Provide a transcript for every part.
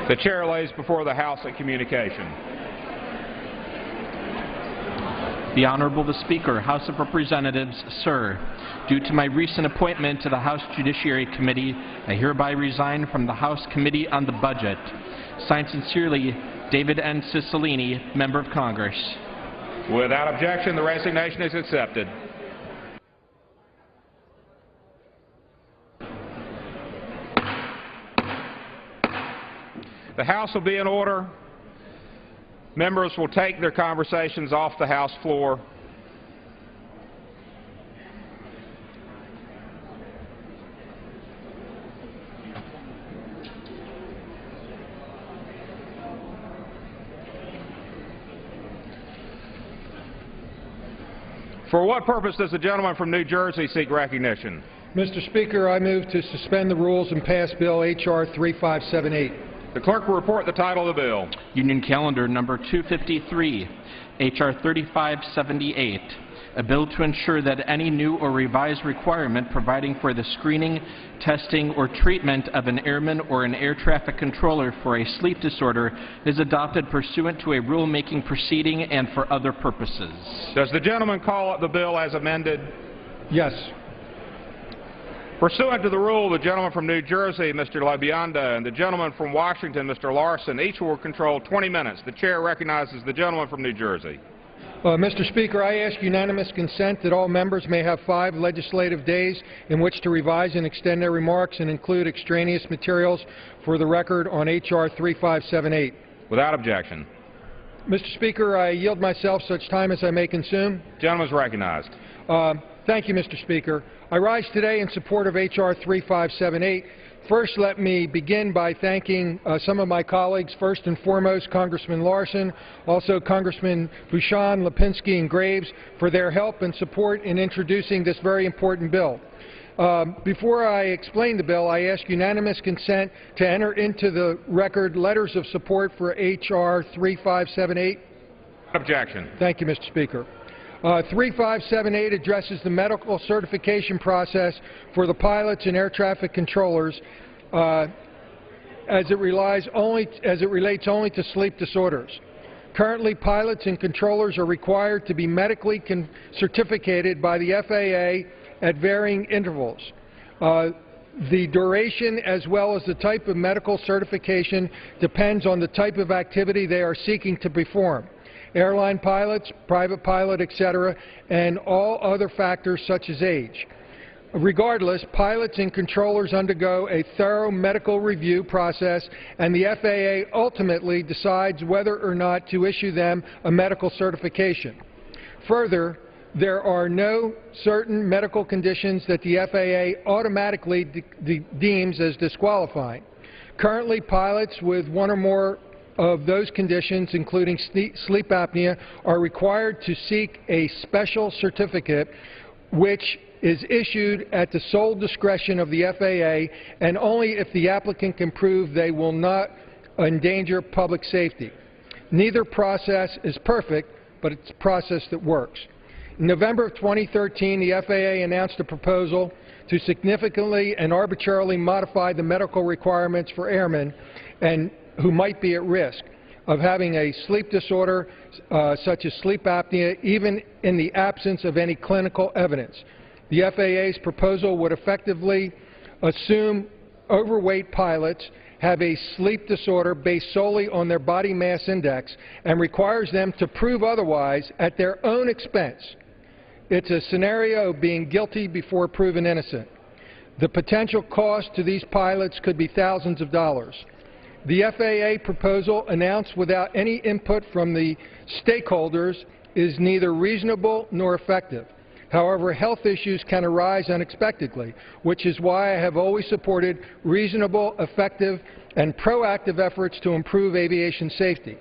The Chair lays before the House a communication. The Honorable the Speaker, House of Representatives, Sir, due to my recent appointment to the House Judiciary Committee, I hereby resign from the House Committee on the Budget. Signed sincerely, David N. Cicilline, Member of Congress. Without objection, the resignation is accepted. The House will be in order. Members will take their conversations off the House floor. For what purpose does the gentleman from New Jersey seek recognition? Mr. Speaker, I move to suspend the rules and pass Bill H.R. 3578. The clerk will report the title of the bill. Union Calendar Number 253, H.R. 3578, a bill to ensure that any new or revised requirement providing for the screening, testing, or treatment of an airman or an air traffic controller for a sleep disorder is adopted pursuant to a rulemaking proceeding and for other purposes. Does the gentleman call up the bill as amended? Yes. Pursuant to the rule, the gentleman from New Jersey, Mr. LaBionda, and the gentleman from Washington, Mr. Larson, each will control 20 minutes. The Chair recognizes the gentleman from New Jersey. Mr. Speaker, I ask unanimous consent that all members may have 5 legislative days in which to revise and extend their remarks and include extraneous materials for the record on H.R. 3578. Without objection. Mr. Speaker, I yield myself such time as I may consume. The gentleman is recognized. Thank you, Mr. Speaker. I rise today in support of H.R. 3578. First, let me begin by thanking some of my colleagues, first and foremost Congressman Larson, also Congressman Bouchon, Lipinski, and Graves for their help and support in introducing this very important bill. Before I explain the bill, I ask unanimous consent to enter into the record letters of support for H.R. 3578. Objection. Thank you, Mr. Speaker. 3578 addresses the medical certification process for the pilots and air traffic controllers as it relates only to sleep disorders. Currently, pilots and controllers are required to be medically certificated by the FAA at varying intervals. The duration as well as the type of medical certification depends on the type of activity they are seeking to perform. Airline pilots, private pilot, etc., and all other factors such as age. Regardless, pilots and controllers undergo a thorough medical review process, and the FAA ultimately decides whether or not to issue them a medical certification. Further, there are no certain medical conditions that the FAA automatically deems as disqualifying. Currently, pilots with one or more of those conditions, including sleep apnea, are required to seek a special certificate which is issued at the sole discretion of the FAA and only if the applicant can prove they will not endanger public safety. Neither process is perfect, but it's a process that works. In November of 2013, the FAA announced a proposal to significantly and arbitrarily modify the medical requirements for airmen and who might be at risk of having a sleep disorder such as sleep apnea, even in the absence of any clinical evidence. The FAA's proposal would effectively assume overweight pilots have a sleep disorder based solely on their body mass index and requires them to prove otherwise at their own expense. It's a scenario of being guilty before proven innocent. The potential cost to these pilots could be thousands of dollars. The FAA proposal, announced without any input from the stakeholders, is neither reasonable nor effective. However, health issues can arise unexpectedly, which is why I have always supported reasonable, effective, and proactive efforts to improve aviation safety.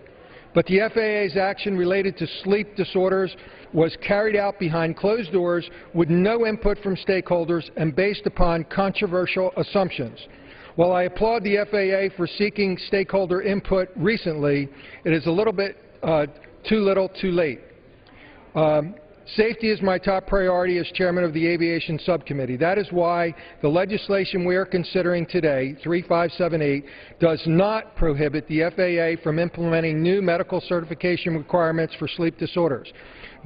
But the FAA's action related to sleep disorders was carried out behind closed doors with no input from stakeholders and based upon controversial assumptions. While I applaud the FAA for seeking stakeholder input recently, it is a little bit too little, too late. Safety is my top priority as chairman of the Aviation Subcommittee. That is why the legislation we are considering today, 3578, does not prohibit the FAA from implementing new medical certification requirements for sleep disorders.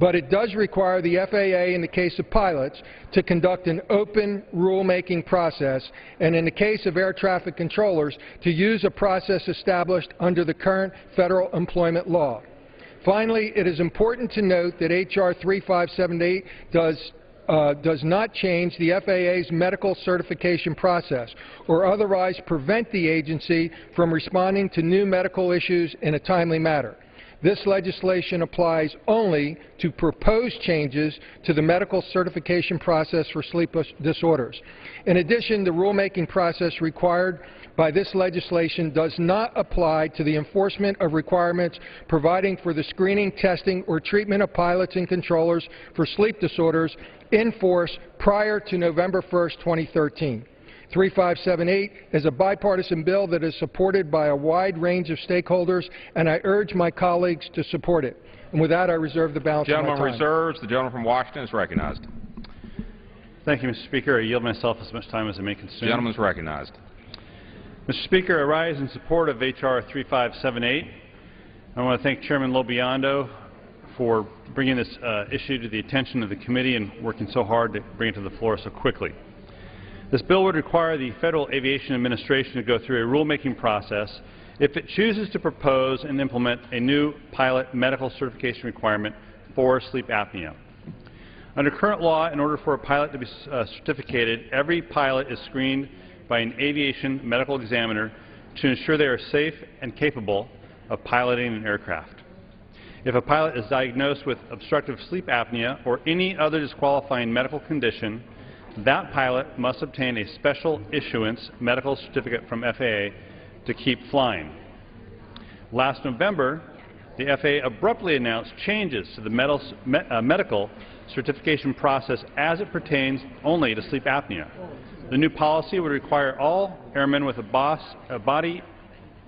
But it does require the FAA, in the case of pilots, to conduct an open rulemaking process, and in the case of air traffic controllers, to use a process established under the current federal employment law. Finally, it is important to note that H.R. 3578 does not change the FAA's medical certification process or otherwise prevent the agency from responding to new medical issues in a timely manner. This legislation applies only to proposed changes to the medical certification process for sleep disorders. In addition, the rulemaking process required by this legislation does not apply to the enforcement of requirements providing for the screening, testing, or treatment of pilots and controllers for sleep disorders in force prior to November 1, 2013. 3578 is a bipartisan bill that is supported by a wide range of stakeholders, and I urge my colleagues to support it. And with that, I reserve the balance of my time. Gentleman reserves. The gentleman from Washington is recognized. Thank you, Mr. Speaker. I yield myself as much time as I may consume. The gentleman is recognized. Mr. Speaker, I rise in support of H.R. 3578. I want to thank Chairman Lobiondo for bringing this issue to the attention of the committee and working so hard to bring it to the floor so quickly. This bill would require the Federal Aviation Administration to go through a rulemaking process if it chooses to propose and implement a new pilot medical certification requirement for sleep apnea. Under current law, in order for a pilot to be certificated, every pilot is screened by an aviation medical examiner to ensure they are safe and capable of piloting an aircraft. If a pilot is diagnosed with obstructive sleep apnea or any other disqualifying medical condition, that pilot must obtain a special issuance medical certificate from FAA to keep flying. Last November, the FAA abruptly announced changes to the medical certification process as it pertains only to sleep apnea. The new policy would require all airmen with a body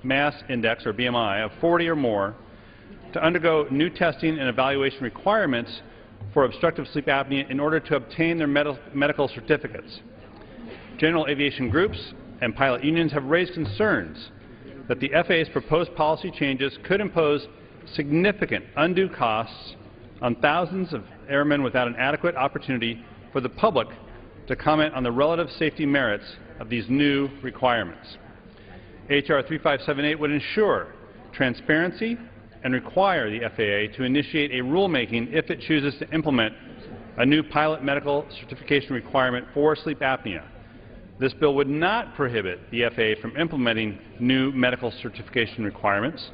mass index, or BMI, of 40 or more to undergo new testing and evaluation requirements for obstructive sleep apnea in order to obtain their medical certificates. General aviation groups and pilot unions have raised concerns that the FAA's proposed policy changes could impose significant undue costs on thousands of airmen without an adequate opportunity for the public to comment on the relative safety merits of these new requirements. H.R. 3578 would ensure transparency and require the FAA to initiate a rulemaking if it chooses to implement a new pilot medical certification requirement for sleep apnea. This bill would not prohibit the FAA from implementing new medical certification requirements,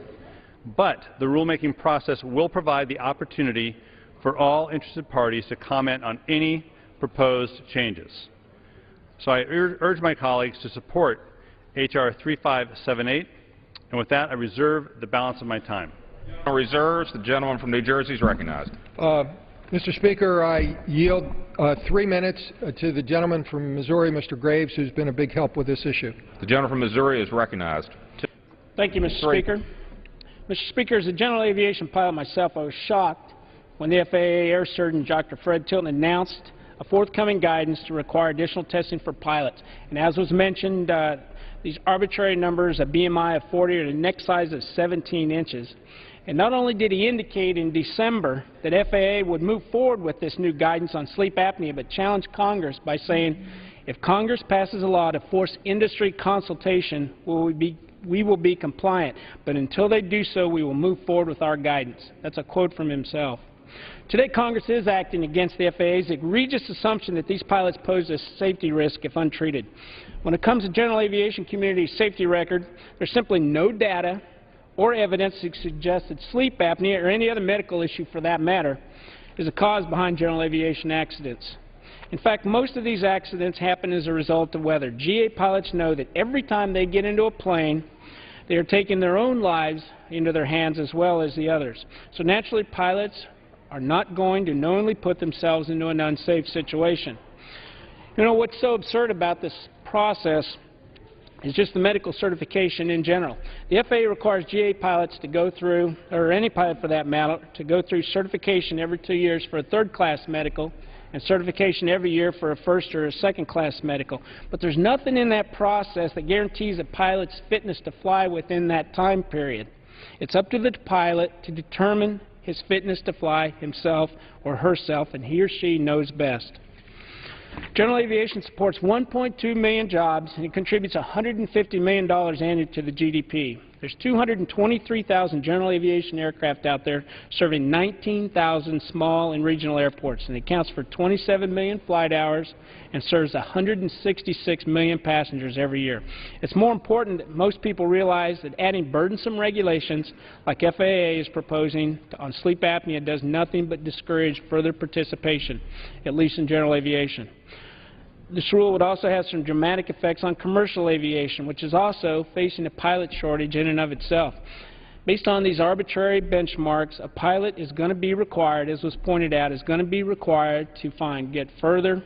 but the rulemaking process will provide the opportunity for all interested parties to comment on any proposed changes. So I urge my colleagues to support H.R. 3578, and with that I reserve the balance of my time. Reserves. The gentleman from New Jersey is recognized. Mr. Speaker, I yield 3 minutes to the gentleman from Missouri, Mr. Graves, who's been a big help with this issue. The gentleman from Missouri is recognized. Thank you, Mr. Speaker. Mr. Speaker, as a general aviation pilot myself, I was shocked when the FAA Air Surgeon Dr. Fred Tilton announced a forthcoming guidance to require additional testing for pilots. And as was mentioned, these arbitrary numbers, a BMI of 40 or the neck size of 17 inches. And not only did he indicate in December that FAA would move forward with this new guidance on sleep apnea, but challenged Congress by saying, if Congress passes a law to force industry consultation, we will be compliant. But until they do so, we will move forward with our guidance. That's a quote from himself. Today, Congress is acting against the FAA's egregious assumption that these pilots pose a safety risk if untreated. When it comes to general aviation community's safety record, there's simply no data or evidence to suggest that sleep apnea, or any other medical issue for that matter, is a cause behind general aviation accidents. In fact, most of these accidents happen as a result of weather. GA pilots know that every time they get into a plane, they are taking their own lives into their hands as well as the others. So naturally, pilots are not going to knowingly put themselves into an unsafe situation. You know, what's so absurd about this process is just the medical certification in general. The FAA requires GA pilots to go through, or any pilot for that matter, to go through certification every 2 years for a third-class medical and certification every year for a first or a second-class medical. But there's nothing in that process that guarantees a pilot's fitness to fly within that time period. It's up to the pilot to determine his fitness to fly himself or herself, and he or she knows best. General aviation supports 1.2 million jobs, and it contributes $150 million annually to the GDP. There's 223,000 general aviation aircraft out there serving 19,000 small and regional airports, and it accounts for 27 million flight hours and serves 166 million passengers every year. It's more important that most people realize that adding burdensome regulations like FAA is proposing on sleep apnea does nothing but discourage further participation, at least in general aviation. This rule would also have some dramatic effects on commercial aviation, which is also facing a pilot shortage in and of itself. Based on these arbitrary benchmarks, a pilot is going to be required, as was pointed out, is going to be required to get further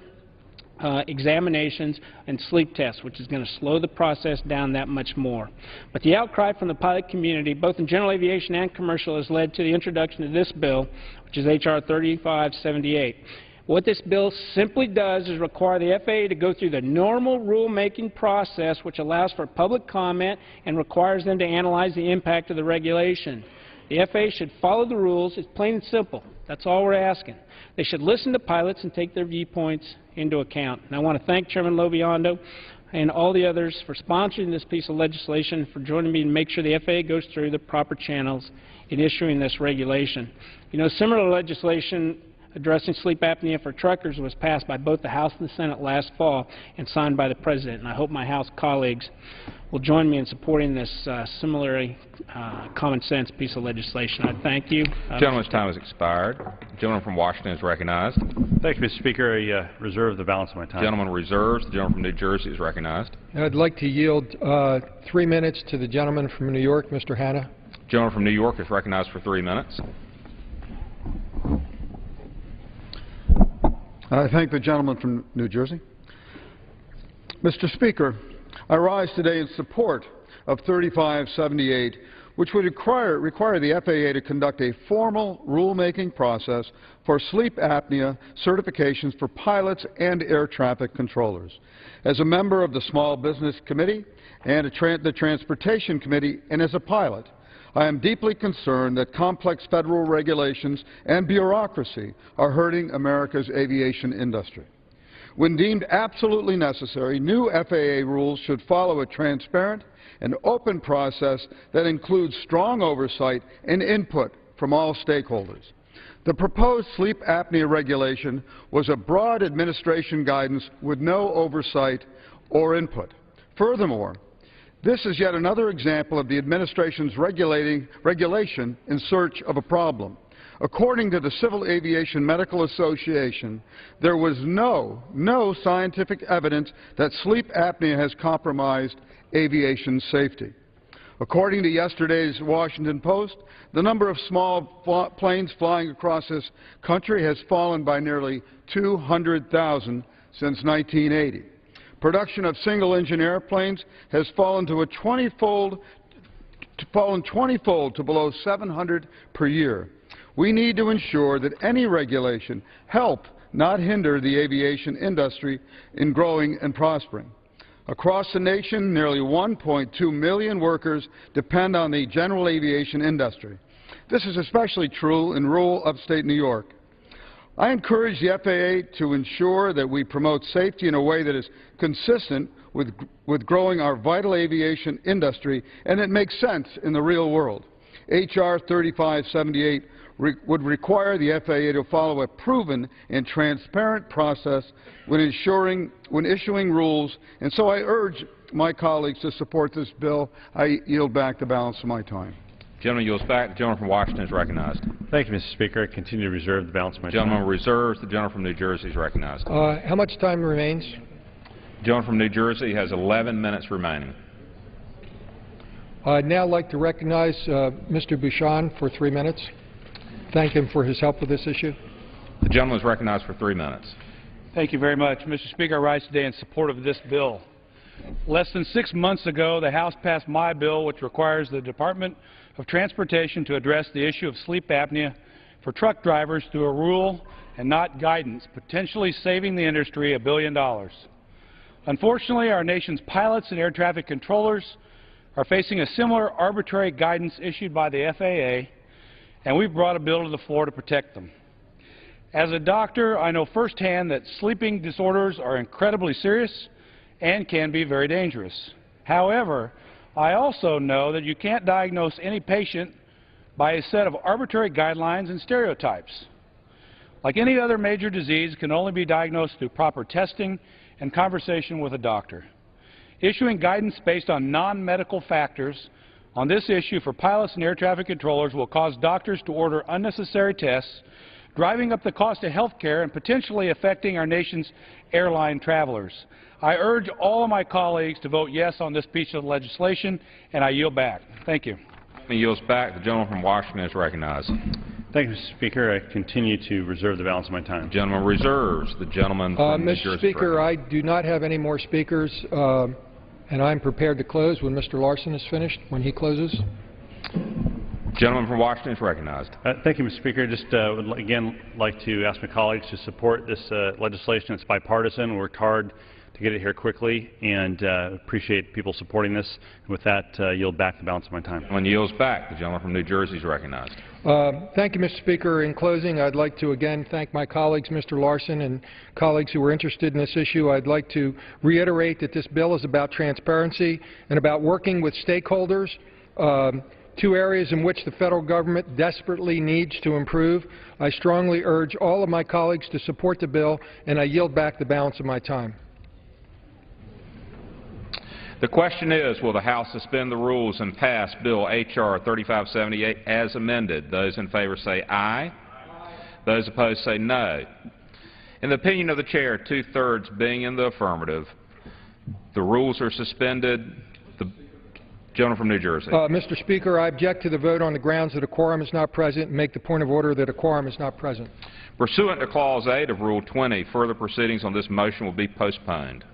examinations and sleep tests, which is going to slow the process down that much more. But the outcry from the pilot community, both in general aviation and commercial, has led to the introduction of this bill, which is H.R. 3578. What this bill simply does is require the FAA to go through the normal rulemaking process, which allows for public comment and requires them to analyze the impact of the regulation. The FAA should follow the rules. It's plain and simple. That's all we're asking. They should listen to pilots and take their viewpoints into account. And I want to thank Chairman Lobiando and all the others for sponsoring this piece of legislation, for joining me to make sure the FAA goes through the proper channels in issuing this regulation. You know, similar legislation addressing sleep apnea for truckers was passed by both the House and the Senate last fall and signed by the President. And I hope my House colleagues will join me in supporting this similarly common sense piece of legislation. I thank you. The gentleman's time has expired. The gentleman from Washington is recognized. Thank you, Mr. Speaker. I reserve the balance of my time. The gentleman reserves. The gentleman from New Jersey is recognized. I'd like to yield 3 minutes to the gentleman from New York, Mr. Hanna. The gentleman from New York is recognized for 3 minutes. I thank the gentleman from New Jersey. Mr. Speaker, I rise today in support of 3578, which would require the FAA to conduct a formal rulemaking process for sleep apnea certifications for pilots and air traffic controllers. As a member of the Small Business Committee and the Transportation Committee, and as a pilot, I am deeply concerned that complex federal regulations and bureaucracy are hurting America's aviation industry. When deemed absolutely necessary, new FAA rules should follow a transparent and open process that includes strong oversight and input from all stakeholders. The proposed sleep apnea regulation was a broad administration guidance with no oversight or input. Furthermore, this is yet another example of the administration's regulation in search of a problem. According to the Civil Aviation Medical Association, there was no scientific evidence that sleep apnea has compromised aviation safety. According to yesterday's Washington Post, the number of small planes flying across this country has fallen by nearly 200,000 since 1980. Production of single-engine airplanes has fallen to 20-fold to below 700 per year. We need to ensure that any regulation help, not hinder, the aviation industry in growing and prospering. Across the nation, nearly 1.2 million workers depend on the general aviation industry. This is especially true in rural upstate New York. I encourage the FAA to ensure that we promote safety in a way that is consistent with growing our vital aviation industry and it makes sense in the real world. H.R. 3578 would require the FAA to follow a proven and transparent process when issuing rules, and so I urge my colleagues to support this bill. I yield back the balance of my time. Gentleman yields back. The gentleman from Washington is recognized. Thank you, Mr. Speaker. I continue to reserve the balance of my time. Gentleman reserves. The gentleman from New Jersey is recognized. How much time remains? The gentleman from New Jersey has 11 minutes remaining. I'd now like to recognize Mr. Bouchon for 3 minutes. Thank him for his help with this issue. The gentleman is recognized for 3 minutes. Thank you very much. Mr. Speaker, I rise today in support of this bill. Less than 6 months ago, the House passed my bill, which requires the Department of Transportation to address the issue of sleep apnea for truck drivers through a rule and not guidance, potentially saving the industry $1 billion. Unfortunately, our nation's pilots and air traffic controllers are facing a similar arbitrary guidance issued by the FAA, and we've brought a bill to the floor to protect them. As a doctor, I know firsthand that sleeping disorders are incredibly serious and can be very dangerous. However, I also know that you can't diagnose any patient by a set of arbitrary guidelines and stereotypes. Like any other major disease, it can only be diagnosed through proper testing and conversation with a doctor. Issuing guidance based on non-medical factors on this issue for pilots and air traffic controllers will cause doctors to order unnecessary tests, driving up the cost of health care and potentially affecting our nation's airline travelers. I urge all of my colleagues to vote yes on this piece of legislation, and I yield back. Thank you. He yields back. The gentleman from Washington is recognized. Thank you, Mr. Speaker. I continue to reserve the balance of my time. The gentleman reserves. The gentleman from New Jersey. Mr. Speaker, I do not have any more speakers, and I'm prepared to close when Mr. Larson is finished, when he closes. Gentleman from Washington is recognized. Thank you, Mr. Speaker. Just would again like to ask my colleagues to support this legislation. It's bipartisan. We worked hard to get it here quickly, and appreciate people supporting this. And with that, yield back the balance of my time. When yields back, the gentleman from New Jersey is recognized. Thank you, Mr. Speaker. In closing, I'd like to again thank my colleagues, Mr. Larson, and colleagues who were interested in this issue. I'd like to reiterate that this bill is about transparency and about working with stakeholders, two areas in which the federal government desperately needs to improve. I strongly urge all of my colleagues to support the bill, and I yield back the balance of my time. The question is, will the House suspend the rules and pass Bill H.R. 3578 as amended? Those in favor say aye. Those opposed say no. In the opinion of the Chair, two-thirds being in the affirmative, the rules are suspended. The gentleman from New Jersey. Mr. Speaker, I object to the vote on the grounds that a quorum is not present and make the point of order that a quorum is not present. Pursuant to Clause 8 of Rule 20, further proceedings on this motion will be postponed.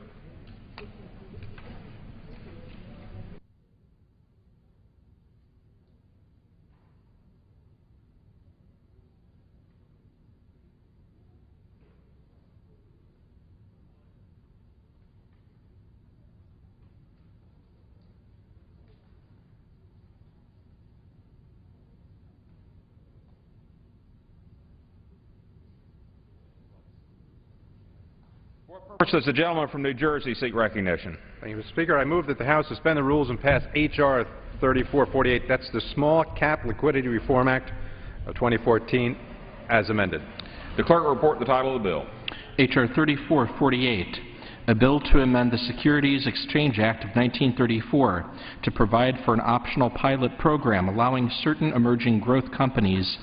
First, does the gentleman from New Jersey seek recognition? Thank you, Mr. Speaker. I move that the House suspend the rules and pass H.R. 3448. That's the Small Cap Liquidity Reform Act of 2014 as amended. The clerk will report the title of the bill. H.R. 3448, a bill to amend the Securities Exchange Act of 1934 to provide for an optional pilot program allowing certain emerging growth companies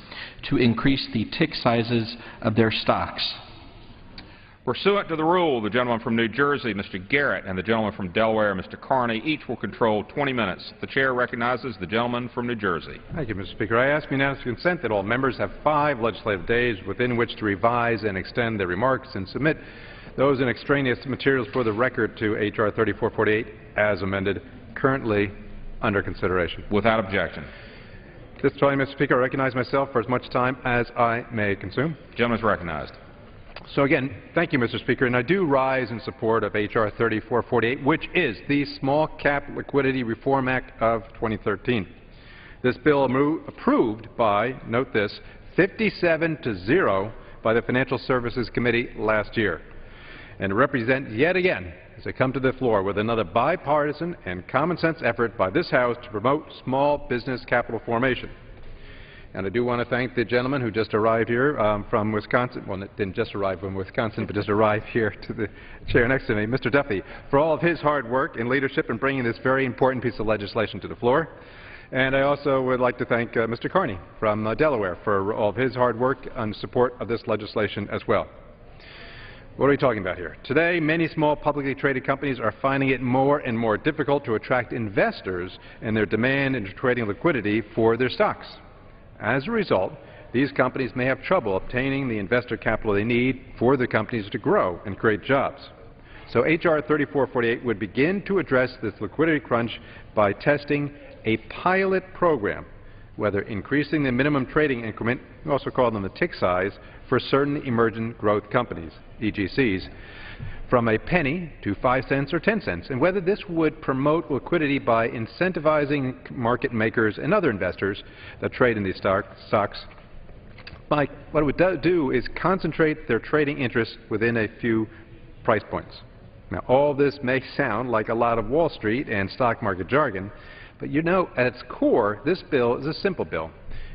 to increase the tick sizes of their stocks. Pursuant to the rule, the gentleman from New Jersey, Mr. Garrett, and the gentleman from Delaware, Mr. Carney, each will control 20 minutes. The Chair recognizes the gentleman from New Jersey. Thank you, Mr. Speaker. I ask unanimous consent that all members have 5 legislative days within which to revise and extend their remarks and submit those in extraneous materials for the record to H.R. 3448 as amended, currently under consideration. Without objection. At this time, Mr. Speaker, I recognize myself for as much time as I may consume. The gentleman is recognized. So again, thank you, Mr. Speaker, and I do rise in support of H.R. 3448, which is the Small Cap Liquidity Reform Act of 2013. This bill approved by, note this, 57-0 by the Financial Services Committee last year, and represent yet again, as I come to the floor, with another bipartisan and common-sense effort by this House to promote small business capital formation. And I do want to thank the gentleman who just arrived here from Wisconsin. Well, didn't just arrive from Wisconsin, but just arrived here to the chair next to me, Mr. Duffy, for all of his hard work and leadership in bringing this very important piece of legislation to the floor. And I also would like to thank Mr. Carney from Delaware for all of his hard work and support of this legislation as well. What are we talking about here? Today, many small publicly traded companies are finding it more and more difficult to attract investors in their demand and trading liquidity for their stocks. As a result, these companies may have trouble obtaining the investor capital they need for the companies to grow and create jobs. So H.R. 3448 would begin to address this liquidity crunch by testing a pilot program, whether increasing the minimum trading increment, we also call them the tick size, for certain emergent growth companies, EGCs, from a penny to 5 cents or 10 cents, and whether this would promote liquidity by incentivizing market makers and other investors that trade in these stocks. What it would do is concentrate their trading interests within a few price points. Now, all this may sound like a lot of Wall Street and stock market jargon, but you know, at its core, this bill is a simple bill.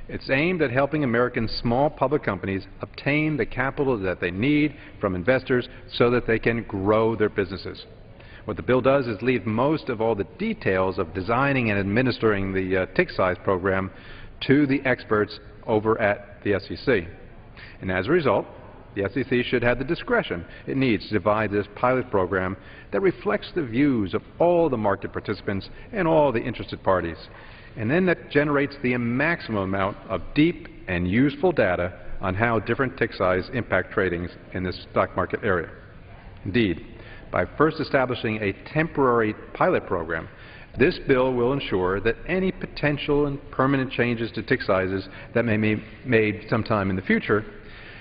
It's aimed at helping American small public companies obtain the capital that they need from investors so that they can grow their businesses. What the bill does is leave most of all the details of designing and administering the tick size program to the experts over at the SEC. And as a result, the SEC should have the discretion it needs to devise this pilot program that reflects the views of all the market participants and all the interested parties, and then that generates the maximum amount of deep and useful data on how different tick size impact tradings in this stock market area. Indeed, by first establishing a temporary pilot program, this bill will ensure that any potential and permanent changes to tick sizes that may be made sometime in the future,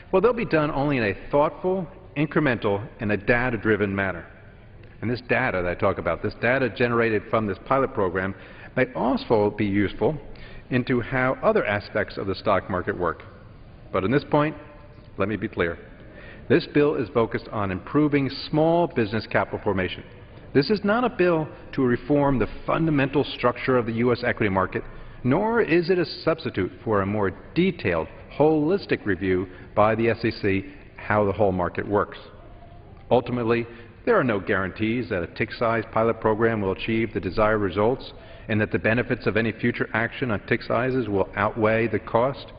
well, they'll be done only in a thoughtful, incremental, and a data-driven manner. And this data that I talk about, this data generated from this pilot program, may also be useful into how other aspects of the stock market work. But on this point, let me be clear. This bill is focused on improving small business capital formation. This is not a bill to reform the fundamental structure of the U.S. equity market, nor is it a substitute for a more detailed, holistic review by the SEC how the whole market works. Ultimately, there are no guarantees that a tick size pilot program will achieve the desired results and that the benefits of any future action on tick sizes will outweigh the cost.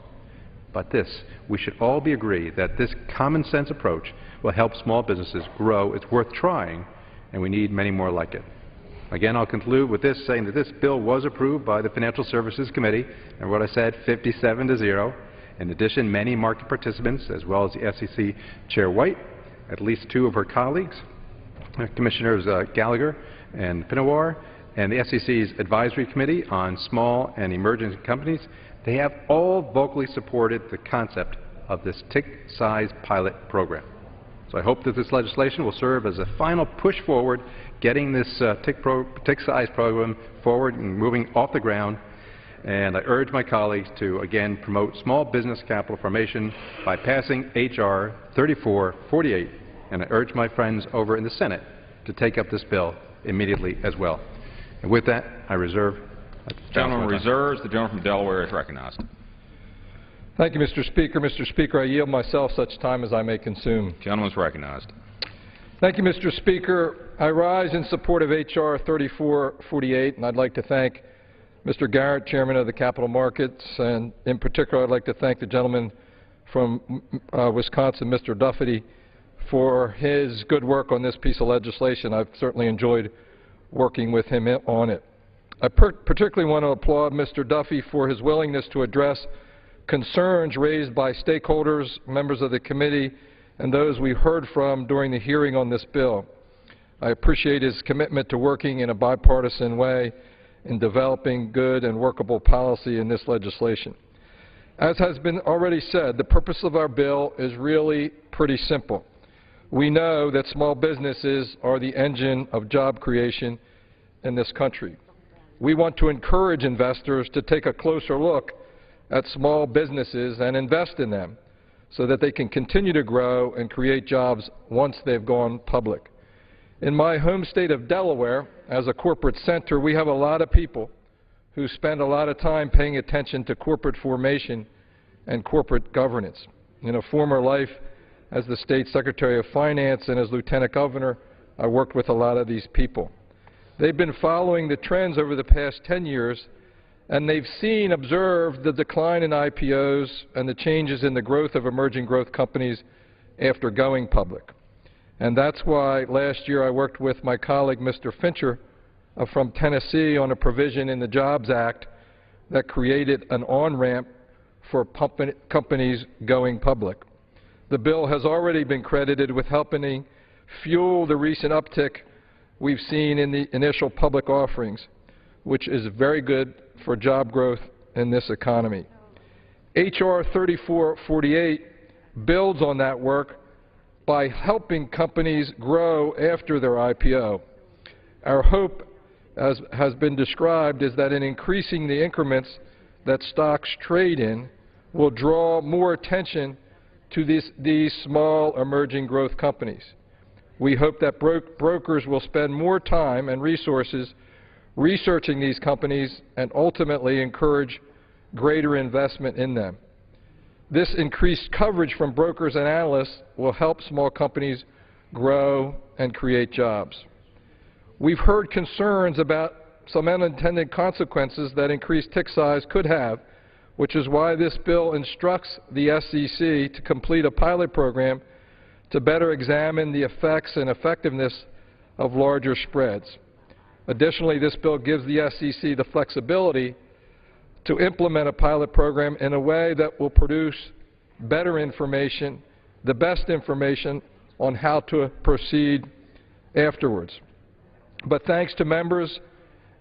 But this, we should all be agreed that this common sense approach will help small businesses grow. It's worth trying, and we need many more like it. Again, I'll conclude with this, saying that this bill was approved by the Financial Services Committee, and what I said, 57-0. In addition, many market participants, as well as the SEC Chair White, at least 2 of her colleagues, Commissioners Gallagher and Pinawar, and the SEC's Advisory Committee on Small and Emerging Companies, they have all vocally supported the concept of this tick size pilot program. So I hope that this legislation will serve as a final push forward, getting this tick size program forward and moving off the ground. And I urge my colleagues to, again, promote small business capital formation by passing H.R. 3448. And I urge my friends over in the Senate to take up this bill immediately as well. And with that, I reserve. The gentleman reserves. The gentleman from Delaware is recognized. Thank you, Mr. Speaker. Mr. Speaker, I yield myself such time as I may consume. The gentleman is recognized. Thank you, Mr. Speaker. I rise in support of H.R. 3448, and I'd like to thank Mr. Garrett, Chairman of the Capital Markets, and in particular I'd like to thank the gentleman from Wisconsin, Mr. Duffy, for his good work on this piece of legislation. I've certainly enjoyed working with him on it. I particularly want to applaud Mr. Duffy for his willingness to address concerns raised by stakeholders, members of the committee, and those we heard from during the hearing on this bill. I appreciate his commitment to working in a bipartisan way in developing good and workable policy in this legislation. As has been already said, the purpose of our bill is really pretty simple. We know that small businesses are the engine of job creation in this country. We want to encourage investors to take a closer look at small businesses and invest in them so that they can continue to grow and create jobs once they've gone public. In my home state of Delaware, as a corporate center, we have a lot of people who spend a lot of time paying attention to corporate formation and corporate governance. In a former life as the State Secretary of Finance and as Lieutenant Governor, I worked with a lot of these people. They've been following the trends over the past 10 years, and they've observed the decline in IPOs and the changes in the growth of emerging growth companies after going public. And that's why last year I worked with my colleague, Mr. Fincher, from Tennessee on a provision in the Jobs Act that created an on-ramp for companies going public. The bill has already been credited with helping fuel the recent uptick we've seen in the initial public offerings, which is very good for job growth in this economy. H.R. 3448 builds on that work by helping companies grow after their IPO. Our hope, as has been described, is that in increasing the increments that stocks trade in will draw more attention to these small emerging growth companies. We hope that brokers will spend more time and resources researching these companies and ultimately encourage greater investment in them. This increased coverage from brokers and analysts will help small companies grow and create jobs. We've heard concerns about some unintended consequences that increased tick size could have, which is why this bill instructs the SEC to complete a pilot program to better examine the effects and effectiveness of larger spreads. Additionally, this bill gives the SEC the flexibility to implement a pilot program in a way that will produce better information, the best information on how to proceed afterwards. But thanks to members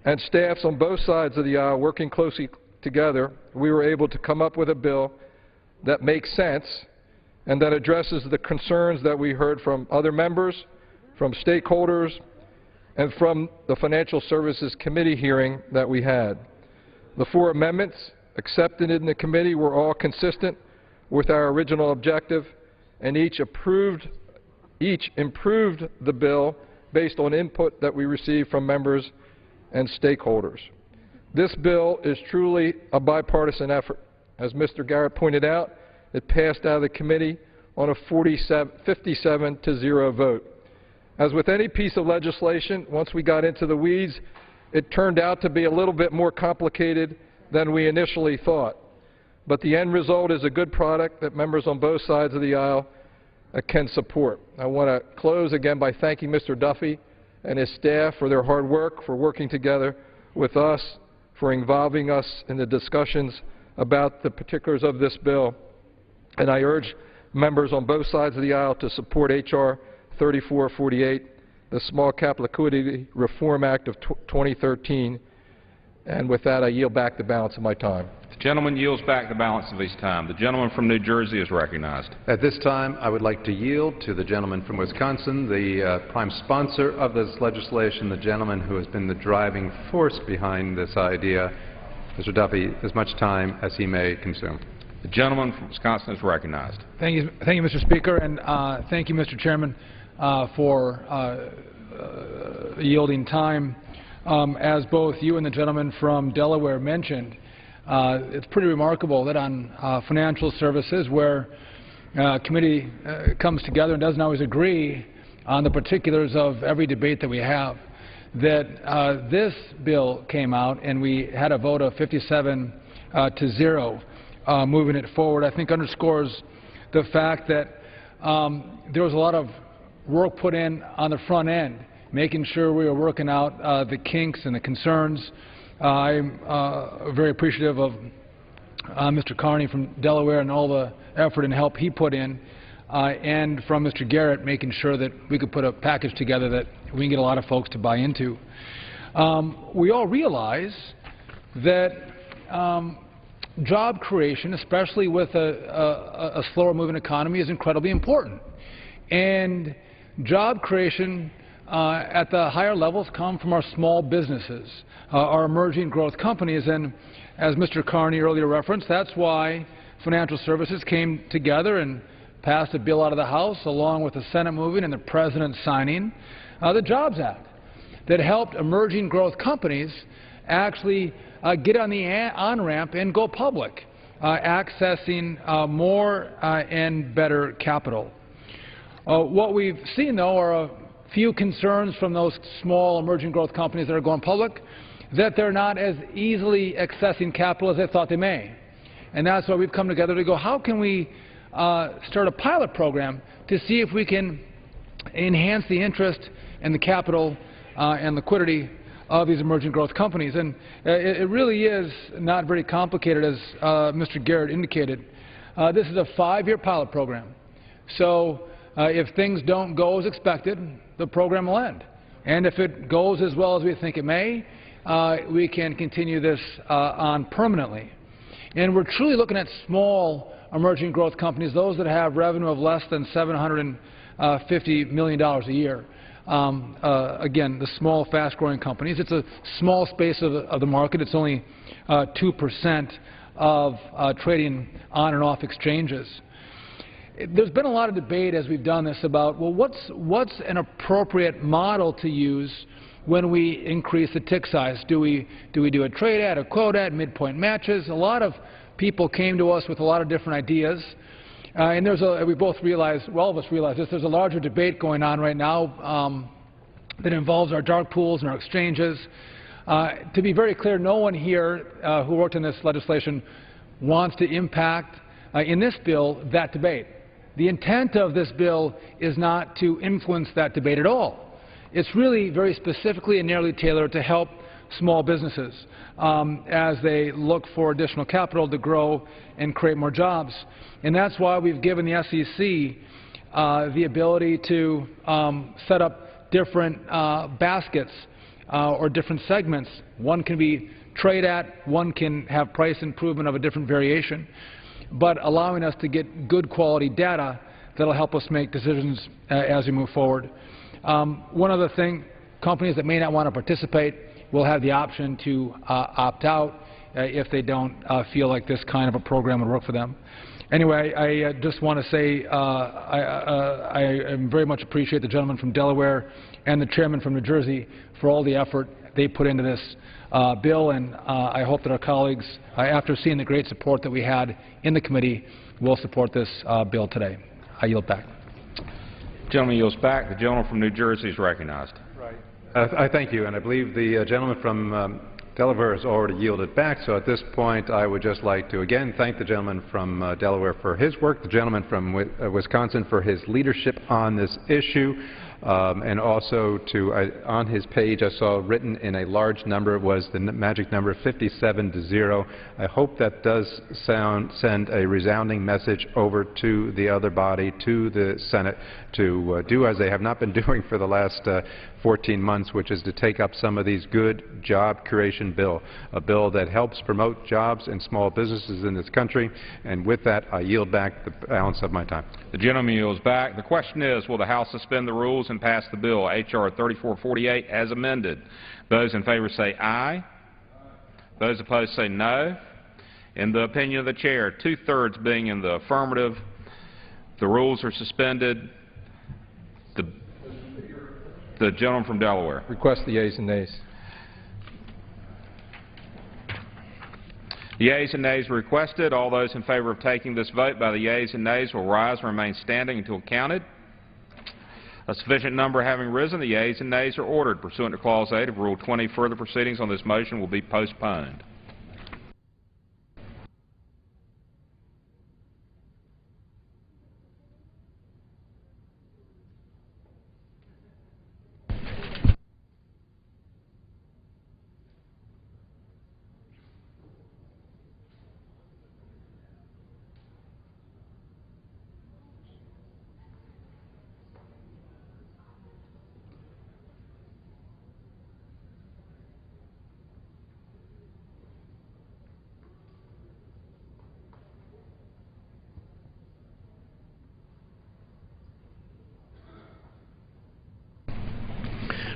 and staffs on both sides of the aisle working closely together, we were able to come up with a bill that makes sense and that addresses the concerns that we heard from other members, from stakeholders, and from the Financial Services Committee hearing that we had. The 4 amendments accepted in the committee were all consistent with our original objective, and each improved the bill based on input that we received from members and stakeholders. This bill is truly a bipartisan effort. As Mr. Garrett pointed out, it passed out of the committee on a 57-0 vote. As with any piece of legislation, once we got into the weeds, it turned out to be a little bit more complicated than we initially thought. But the end result is a good product that members on both sides of the aisle can support. I want to close again by thanking Mr. Duffy and his staff for their hard work, for working together with us, for involving us in the discussions about the particulars of this bill. And I urge members on both sides of the aisle to support H.R. 3448, the Small Cap Liquidity Reform Act of 2013. And with that, I yield back the balance of my time. The gentleman yields back the balance of his time. The gentleman from New Jersey is recognized. At this time, I would like to yield to the gentleman from Wisconsin, the prime sponsor of this legislation, the gentleman who has been the driving force behind this idea, Mr. Duffy, as much time as he may consume. The gentleman from Wisconsin is recognized. Thank you, Mr. Speaker, and thank you, Mr. Chairman, for yielding time. As both you and the gentleman from Delaware mentioned, it's pretty remarkable that on financial services, where committee comes together and doesn't always agree on the particulars of every debate that we have, that this bill came out and we had a vote of 57-0 moving it forward. I think underscores the fact that there was a lot of work put in on the front end, making sure we were working out the kinks and the concerns. I'm very appreciative of Mr. Carney from Delaware and all the effort and help he put in, and from Mr. Garrett making sure that we could put a package together that we can get a lot of folks to buy into. We all realize that job creation, especially with a slower moving economy, is incredibly important. And job creation at the higher levels come from our small businesses, our emerging growth companies. And as Mr. Carney earlier referenced, that's why financial services came together and passed a bill out of the House, along with the Senate moving and the President signing the Jobs Act, that helped emerging growth companies actually get on the on-ramp and go public, accessing more and better capital. What we've seen, though, are a few concerns from those small emerging growth companies that are going public, that they're not as easily accessing capital as they thought they may. And that's why we've come together to go, how can we start a pilot program to see if we can enhance the interest and the capital and liquidity of these emerging growth companies. And it really is not very complicated, as Mr. Garrett indicated. This is a 5-year pilot program. So if things don't go as expected, the program will end. And if it goes as well as we think it may, we can continue this on permanently. And we're truly looking at small emerging growth companies, those that have revenue of less than $750 million a year. Again, the small, fast-growing companies. It's a small space of the market. It's only 2% of trading on and off exchanges. There's been a lot of debate as we've done this about, well, what's an appropriate model to use when we increase the tick size? Do we do a trade ad, a quote ad, midpoint matches? A lot of people came to us with a lot of different ideas. And we both realize, well, all of us realize this, there's a larger debate going on right now that involves our dark pools and our exchanges. To be very clear, no one here who worked on this legislation wants to impact, in this bill, that debate. The intent of this bill is not to influence that debate at all. It's really very specifically and narrowly tailored to help small businesses as they look for additional capital to grow and create more jobs. And that's why we've given the SEC the ability to set up different baskets or different segments. One can be trade at, one can have price improvement of a different variation, but allowing us to get good quality data that will help us make decisions as we move forward. One other thing, companies that may not want to participate will have the option to opt out if they don't feel like this kind of a program would work for them. Anyway, I just want to say I very much appreciate the gentleman from Delaware and the chairman from New Jersey for all the effort they put into this bill, and I hope that our colleagues, after seeing the great support that we had in the committee, will support this bill today. I yield back. The gentleman yields back. The gentleman from New Jersey is recognized. I thank you, and I believe the gentleman from Delaware has already yielded back, so at this point I would just like to again thank the gentleman from Delaware for his work, the gentleman from Wisconsin for his leadership on this issue, and also to, on his page I saw written in a large number was the magic number 57-0. I hope that does send a resounding message over to the other body, to the Senate, to do as they have not been doing for the last 14 months, which is to take up some of these good job creation bill, a bill that helps promote jobs and small businesses in this country. And with that, I yield back the balance of my time. The gentleman yields back. The question is, will the House suspend the rules and pass the bill, H.R. 3448, as amended? Those in favor say aye. Those opposed say no. In the opinion of the chair, two-thirds being in the affirmative, the rules are suspended. The gentleman from Delaware. Request the yeas and nays. The yeas and nays are requested. All those in favor of taking this vote by the yeas and nays will rise and remain standing until counted. A sufficient number having risen, the yeas and nays are ordered. Pursuant to Clause 8 of Rule 20, further proceedings on this motion will be postponed.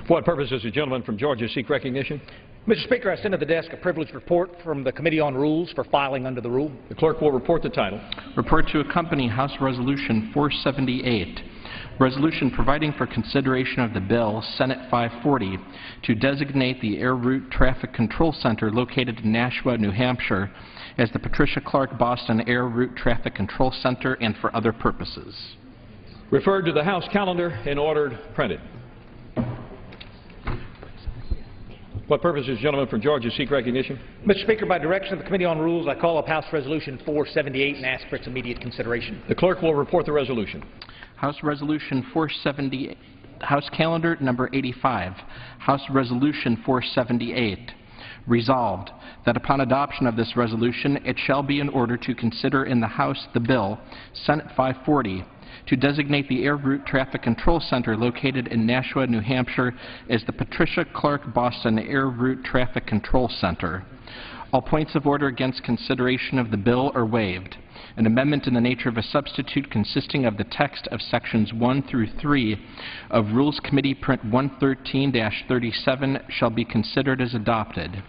For what purpose does the gentleman from Georgia seek recognition? Mr. Speaker, I send to the desk a privileged report from the Committee on Rules for filing under the rule. The clerk will report the title. Report to accompany House Resolution 478, resolution providing for consideration of the bill, Senate 540, to designate the Air Route Traffic Control Center located in Nashua, New Hampshire, as the Patricia Clark Boston Air Route Traffic Control Center and for other purposes. Referred to the House calendar and ordered printed. What purpose does the gentleman from Georgia seek recognition? Mr. Speaker, by direction of the Committee on Rules, I call up House Resolution 478 and ask for its immediate consideration. The clerk will report the resolution. House Resolution 478, House Calendar number 85, House Resolution 478. Resolved, that upon adoption of this resolution, it shall be in order to consider in the House the bill, Senate 540, to designate the Air Route Traffic Control Center located in Nashua, New Hampshire as the Patricia Clark Boston Air Route Traffic Control Center. All points of order against consideration of the bill are waived. An amendment in the nature of a substitute consisting of the text of Sections 1 through 3 of Rules Committee Print 113-37 shall be considered as adopted.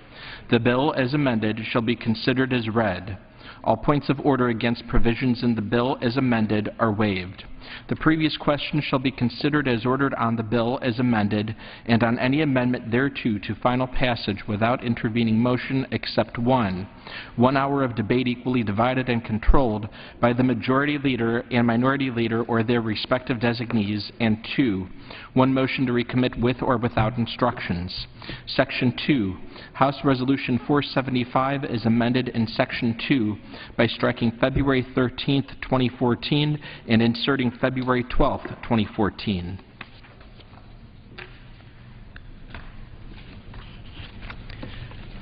The bill, as amended, shall be considered as read. All points of order against provisions in the bill as amended are waived. The previous question shall be considered as ordered on the bill as amended and on any amendment thereto to final passage without intervening motion except one. 1 hour of debate equally divided and controlled by the majority leader and minority leader or their respective designees, and 2, 1 motion to recommit with or without instructions. Section 2, House Resolution 475 is amended in Section 2 by striking February 13th, 2014 and inserting February 12th, 2014.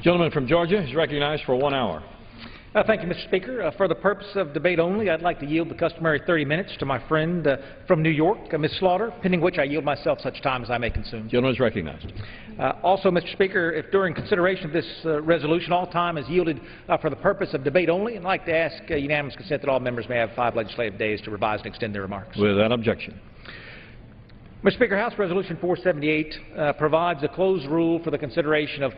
Gentleman from Georgia is recognized for 1 hour. Thank you, Mr. Speaker. For the purpose of debate only, I'd like to yield the customary 30 minutes to my friend from New York, Ms. Slaughter, pending which I yield myself such time as I may consume. Gentleman is recognized. Also, Mr. Speaker, if during consideration of this resolution all time is yielded for the purpose of debate only, I'd like to ask unanimous consent that all members may have 5 legislative days to revise and extend their remarks. Without objection. Mr. Speaker, House Resolution 478 provides a closed rule for the consideration of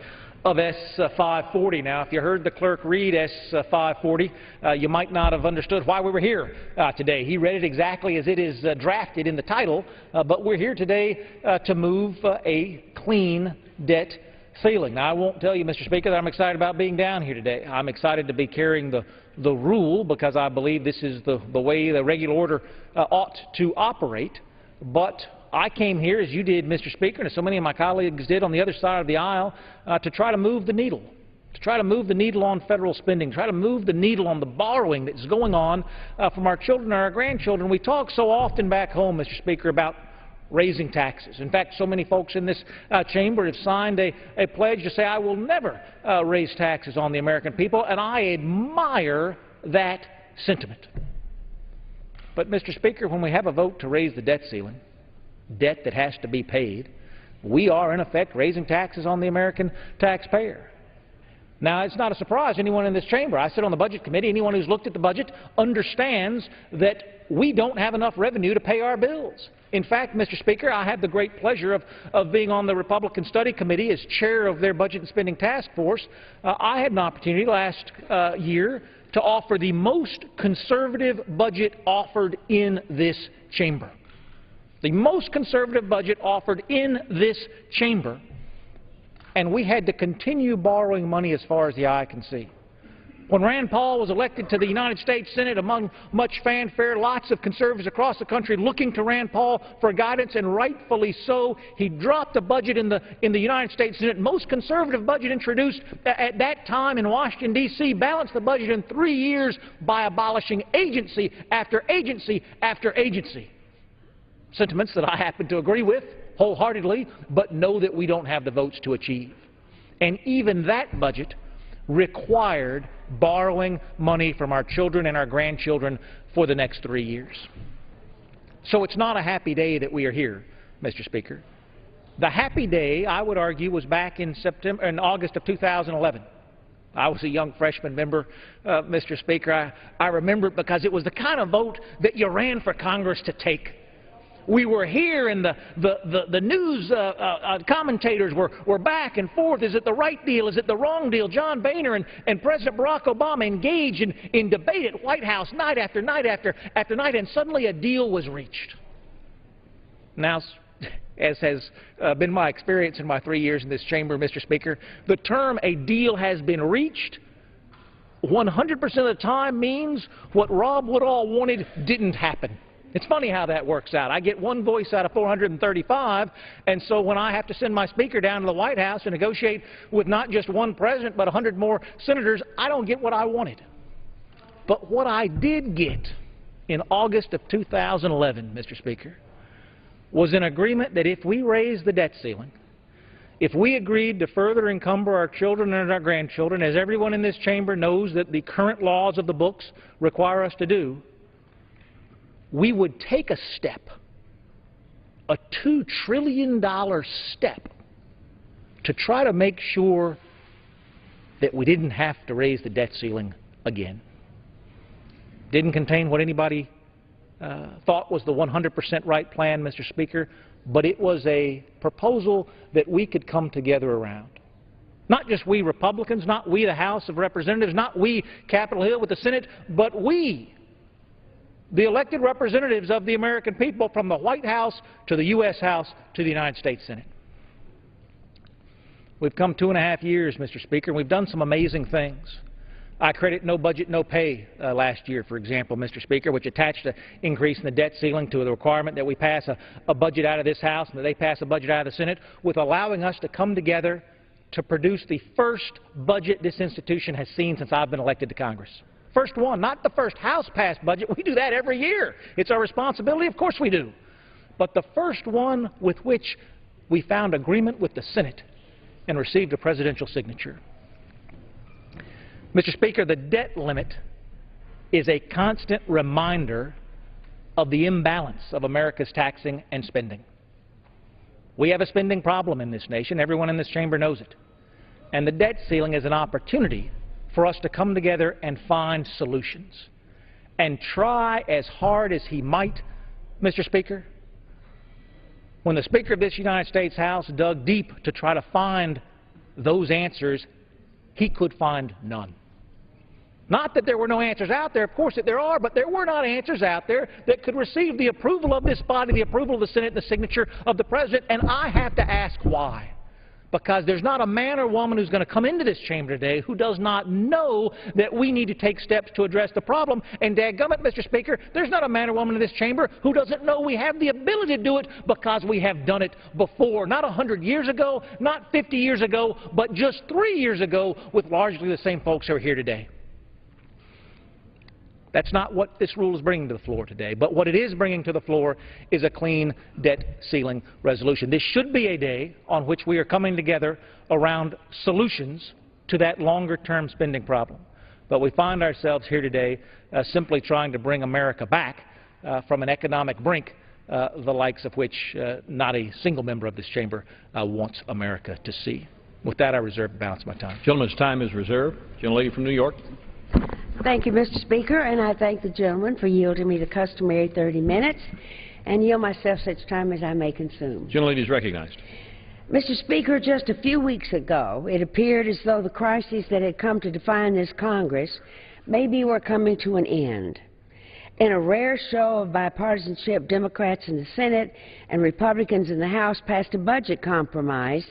S-540. Now, if you heard the clerk read S-540, you might not have understood why we were here today. He read it exactly as it is drafted in the title, but we're here today to move a clean debt ceiling. Now, I won't tell you, Mr. Speaker, that I'm excited about being down here today. I'm excited to be carrying the rule because I believe this is the way the regular order ought to operate. But I came here, as you did, Mr. Speaker, and as so many of my colleagues did on the other side of the aisle, to try to move the needle, on federal spending, try to move the needle on the borrowing that's going on from our children and our grandchildren. We talk so often back home, Mr. Speaker, about raising taxes. In fact, so many folks in this chamber have signed a pledge to say, I will never raise taxes on the American people, and I admire that sentiment. But, Mr. Speaker, when we have a vote to raise the debt ceiling, debt that has to be paid, we are, in effect, raising taxes on the American taxpayer. Now, it's not a surprise to anyone in this chamber. I sit on the Budget Committee. Anyone who's looked at the budget understands that we don't have enough revenue to pay our bills. In fact, Mr. Speaker, I had the great pleasure of being on the Republican Study Committee as chair of their Budget and Spending Task Force. I had an opportunity last year to offer the most conservative budget offered in this chamber. The most conservative budget offered in this chamber, and we had to continue borrowing money as far as the eye can see. When Rand Paul was elected to the United States Senate, among much fanfare, lots of conservatives across the country looking to Rand Paul for guidance, and rightfully so. He dropped the budget in the United States Senate. Most conservative budget introduced at that time in Washington, D.C., balanced the budget in 3 years by abolishing agency after agency after agency. Sentiments that I happen to agree with wholeheartedly, but know that we don't have the votes to achieve. And even that budget required borrowing money from our children and our grandchildren for the next 3 years. So it's not a happy day that we are here, Mr. Speaker. The happy day, I would argue, was back in August of 2011. I was a young freshman member, Mr. Speaker. I remember it because it was the kind of vote that you ran for Congress to take. We were here, and the news commentators were back and forth. Is it the right deal? Is it the wrong deal? John Boehner and President Barack Obama engaged in debate at White House night after night after night, and suddenly a deal was reached. Now, as has been my experience in my 3 years in this chamber, Mr. Speaker, the term "a deal has been reached" 100% of the time means what Rob Woodall wanted didn't happen. It's funny how that works out. I get one voice out of 435, and so when I have to send my speaker down to the White House and negotiate with not just one president but 100 more senators, I don't get what I wanted. But what I did get in August of 2011, Mr. Speaker, was an agreement that if we raised the debt ceiling, if we agreed to further encumber our children and our grandchildren, as everyone in this chamber knows that the current laws of the books require us to do, we would take a step, a $2 trillion step, to try to make sure that we didn't have to raise the debt ceiling again. Didn't contain what anybody thought was the 100% right plan, Mr. Speaker, but it was a proposal that we could come together around. Not just we Republicans, not we the House of Representatives, not we Capitol Hill with the Senate, but we, the elected representatives of the American people, from the White House to the U.S. House to the United States Senate. We've come 2.5 years, Mr. Speaker, and we've done some amazing things. I credit No Budget, No Pay last year, for example, Mr. Speaker, which attached an increase in the debt ceiling to the requirement that we pass a budget out of this House and that they pass a budget out of the Senate, with allowing us to come together to produce the first budget this institution has seen since I've been elected to Congress. First one, not the first House-passed budget. We do that every year. It's our responsibility. Of course we do. But the first one with which we found agreement with the Senate and received a presidential signature. Mr. Speaker, the debt limit is a constant reminder of the imbalance of America's taxing and spending. We have a spending problem in this nation. Everyone in this chamber knows it. And the debt ceiling is an opportunity for us to come together and find solutions. And try as hard as he might, Mr. Speaker, when the Speaker of this United States House dug deep to try to find those answers, he could find none. Not that there were no answers out there, of course that there are, but there were not answers out there that could receive the approval of this body, the approval of the Senate, and the signature of the President, and I have to ask why. Because there's not a man or woman who's going to come into this chamber today who does not know that we need to take steps to address the problem. And dadgummit, Mr. Speaker, there's not a man or woman in this chamber who doesn't know we have the ability to do it because we have done it before. Not 100 years ago, not 50 years ago, but just 3 years ago with largely the same folks who are here today. That's not what this rule is bringing to the floor today. But what it is bringing to the floor is a clean debt ceiling resolution. This should be a day on which we are coming together around solutions to that longer-term spending problem. But we find ourselves here today simply trying to bring America back from an economic brink, the likes of which not a single member of this chamber wants America to see. With that, I reserve the balance of my time. Gentleman's time is reserved. Gentlelady from New York. Thank you, Mr. Speaker, and I thank the gentleman for yielding me the customary 30 minutes and yield myself such time as I may consume. Gentlelady is recognized. Mr. Speaker, just a few weeks ago, it appeared as though the crises that had come to define this Congress maybe were coming to an end. In a rare show of bipartisanship, Democrats in the Senate and Republicans in the House passed a budget compromise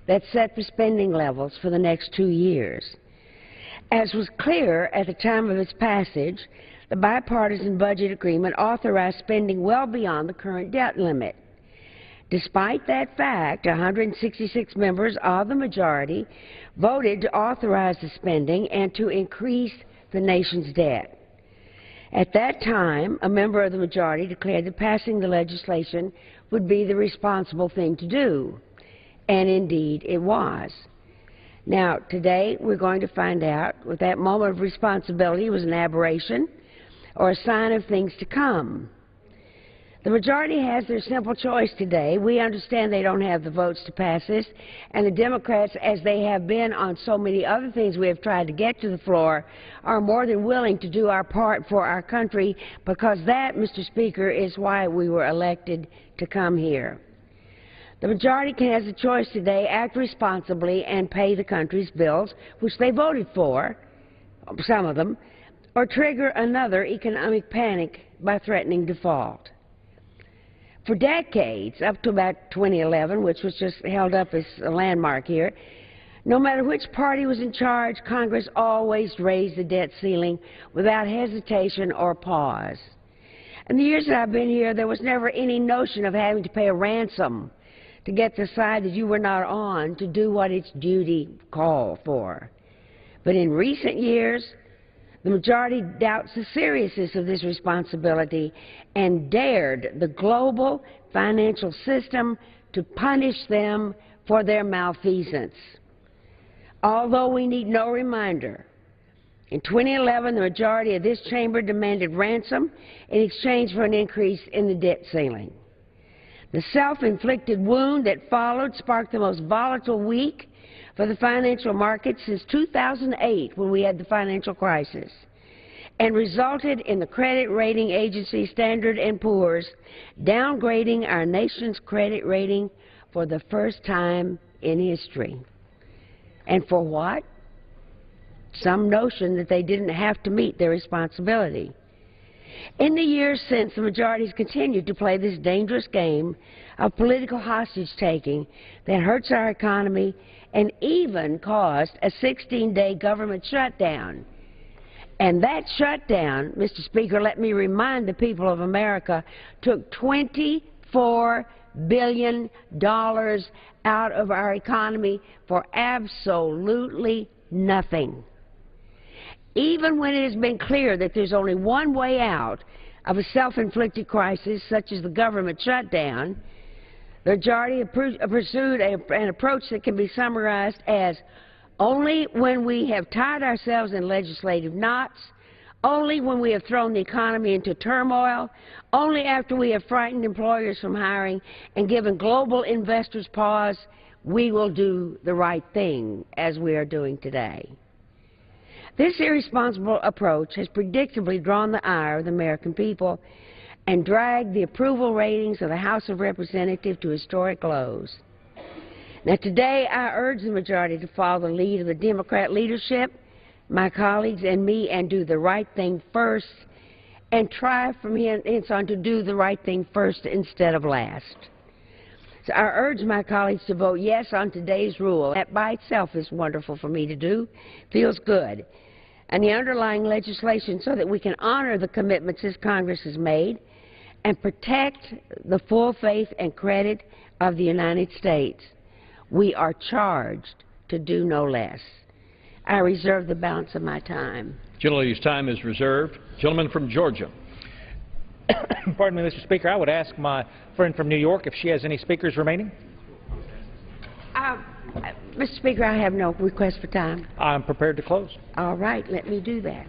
that set the spending levels for the next 2 years. As was clear at the time of its passage, the bipartisan budget agreement authorized spending well beyond the current debt limit. Despite that fact, 166 members of the majority voted to authorize the spending and to increase the nation's debt. At that time, a member of the majority declared that passing the legislation would be the responsible thing to do, and indeed it was. Now, today we're going to find out if that moment of responsibility was an aberration or a sign of things to come. The majority has their simple choice today. We understand they don't have the votes to pass this, and the Democrats, as they have been on so many other things we have tried to get to the floor, are more than willing to do our part for our country, because that, Mr. Speaker, is why we were elected to come here. The majority has a choice today: act responsibly and pay the country's bills, which they voted for, some of them, or trigger another economic panic by threatening default. For decades, up to about 2011, which was just held up as a landmark here, no matter which party was in charge, Congress always raised the debt ceiling without hesitation or pause. In the years that I've been here, there was never any notion of having to pay a ransom to get the side that you were not on to do what its duty called for. But in recent years, the majority doubts the seriousness of this responsibility and dared the global financial system to punish them for their malfeasance. Although we need no reminder In 2011, the majority of this chamber demanded ransom in exchange for an increase in the debt ceiling. The self-inflicted wound that followed sparked the most volatile week for the financial markets since 2008, when we had the financial crisis, and resulted in the credit rating agency Standard & Poor's downgrading our nation's credit rating for the first time in history. And for what? Some notion that they didn't have to meet their responsibility. In the years since, the majority has continued to play this dangerous game of political hostage-taking that hurts our economy and even caused a 16-day government shutdown. And that shutdown, Mr. Speaker, let me remind the people of America, took $24 billion out of our economy for absolutely nothing. Even when it has been clear that there's only one way out of a self-inflicted crisis such as the government shutdown, the majority pursued an approach that can be summarized as only when we have tied ourselves in legislative knots, only when we have thrown the economy into turmoil, only after we have frightened employers from hiring and given global investors pause, we will do the right thing, as we are doing today. This irresponsible approach has predictably drawn the ire of the American people and dragged the approval ratings of the House of Representatives to historic lows. Now, today, I urge the majority to follow the lead of the Democrat leadership, my colleagues and me, and do the right thing first, and try from hence on to do the right thing first instead of last. So I urge my colleagues to vote yes on today's rule. That by itself is wonderful for me to do, feels good. And the underlying legislation so that we can honor the commitments this Congress has made and protect the full faith and credit of the United States. We are charged to do no less. I reserve the balance of my time. Gentlelady's time is reserved. Gentleman from Georgia. Pardon me, Mr. Speaker. I would ask my friend from New York if she has any speakers remaining. Mr. Speaker, I have no request for time. I'm prepared to close. All right, let me do that.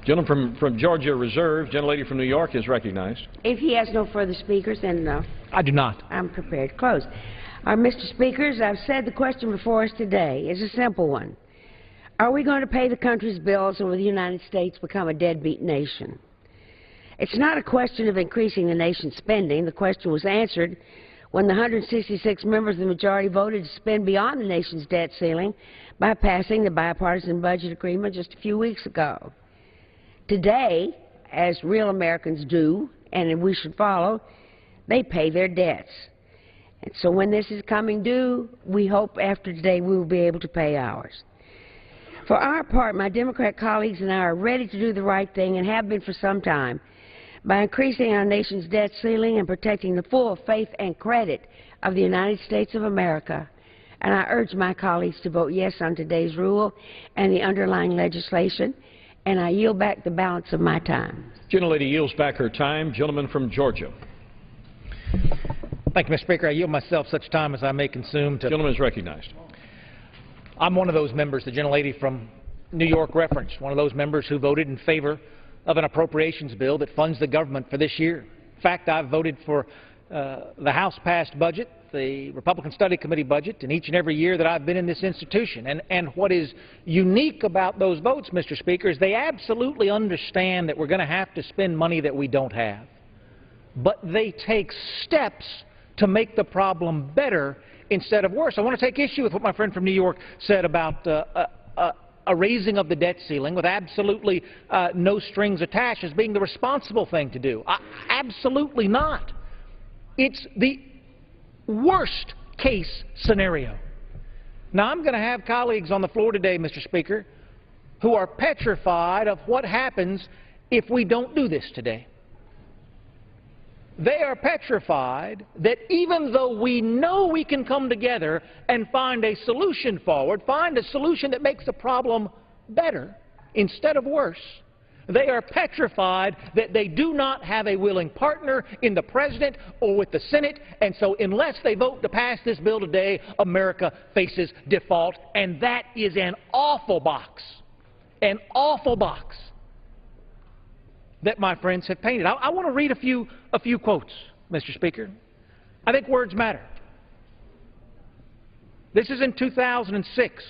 Gentleman from Georgia reserved. Gentlelady from New York is recognized. If he has no further speakers, then I do not. I'm prepared to close. Mr. Speakers, I've said the question before us today is a simple one. Are we going to pay the country's bills or will the United States become a deadbeat nation? It's not a question of increasing the nation's spending. The question was answered when the 166 members of the majority voted to spend beyond the nation's debt ceiling by passing the bipartisan budget agreement just a few weeks ago. Today, as real Americans do, and we should follow, they pay their debts. And so when this is coming due, we hope after today we will be able to pay ours. For our part, my Democrat colleagues and I are ready to do the right thing and have been for some time by increasing our nation's debt ceiling and protecting the full faith and credit of the United States of America. And I urge my colleagues to vote yes on today's rule and the underlying legislation, and I yield back the balance of my time. Gentlelady yields back her time. Gentleman from Georgia. Thank you, Mr. Speaker. I yield myself such time as I may consume to... Gentleman is recognized. I'm one of those members the gentlelady from New York referenced, one of those members who voted in favor of an appropriations bill that funds the government for this year. In fact, I've voted for the House-passed budget, the Republican Study Committee budget, in each and every year that I've been in this institution. And what is unique about those votes, Mr. Speaker, is they absolutely understand that we're going to have to spend money that we don't have. But they take steps to make the problem better instead of worse. I want to take issue with what my friend from New York said about a raising of the debt ceiling with absolutely no strings attached as being the responsible thing to do. Absolutely not. It's the worst case scenario. Now, I'm going to have colleagues on the floor today, Mr. Speaker, who are petrified of what happens if we don't do this today. They are petrified that even though we know we can come together and find a solution forward, find a solution that makes the problem better instead of worse, they are petrified that they do not have a willing partner in the President or with the Senate, and so unless they vote to pass this bill today, America faces default, and that is an awful box. an awful box that my friends have painted. I want to read a few quotes, Mr. Speaker. I think words matter. This is in 2006,